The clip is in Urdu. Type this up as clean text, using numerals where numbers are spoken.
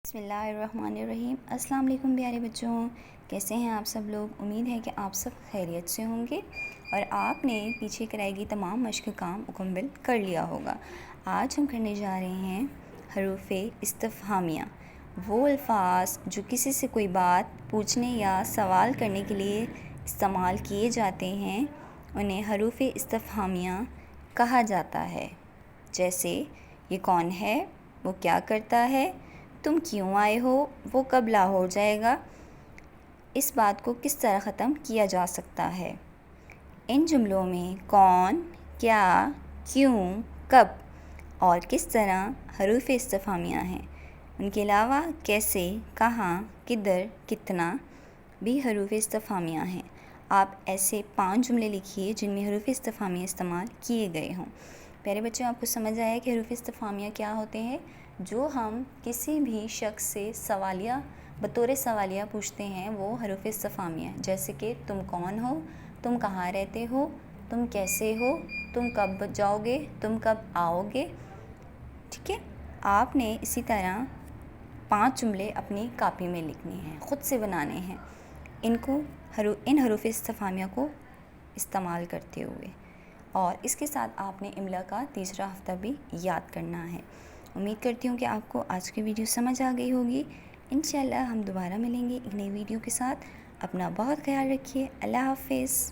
بسم اللہ الرحمن الرحیم۔ السلام علیکم پیارے بچوں، کیسے ہیں آپ سب لوگ؟ امید ہے کہ آپ سب خیریت سے ہوں گے اور آپ نے پیچھے کرائی گئی تمام مشق کام مکمل کر لیا ہوگا۔ آج ہم کرنے جا رہے ہیں حروف استفہامیہ، وہ الفاظ جو کسی سے کوئی بات پوچھنے یا سوال کرنے کے لیے استعمال کیے جاتے ہیں، انہیں حروف استفہامیہ کہا جاتا ہے۔ جیسے یہ کون ہے، وہ کیا کرتا ہے، تم کیوں آئے ہو، وہ کب لاہور جائے گا، اس بات کو کس طرح ختم کیا جا سکتا ہے۔ ان جملوں میں کون، کیا، کیوں، کب اور کس طرح حروف استفہامیہ ہیں۔ ان کے علاوہ کیسے، کہاں، کدھر، کتنا بھی حروف استفہامیہ ہیں۔ آپ ایسے 5 جملے لکھیے جن میں حروف استفہامیہ استعمال کیے گئے ہوں۔ پیارے بچوں، آپ کو سمجھ آیا کہ حروف استفہامیہ کیا ہوتے ہیں؟ جو ہم کسی بھی شخص سے سوالیہ بطور سوالیہ پوچھتے ہیں وہ حروف استفہامیہ ہیں۔ جیسے کہ تم کون ہو، تم کہاں رہتے ہو، تم کیسے ہو، تم کب جاؤ گے، تم کب آؤ گے۔ ٹھیک ہے، آپ نے اسی طرح 5 جملے اپنی کاپی میں لکھنے ہیں، خود سے بنانے ہیں ان حروف استفہامیہ کو استعمال کرتے ہوئے، اور اس کے ساتھ آپ نے املا کا تیسرا ہفتہ بھی یاد کرنا ہے۔ امید کرتی ہوں کہ آپ کو آج کی ویڈیو سمجھ آ گئی ہوگی۔ انشاءاللہ ہم دوبارہ ملیں گے ایک نئی ویڈیو کے ساتھ۔ اپنا بہت خیال رکھیے۔ اللہ حافظ۔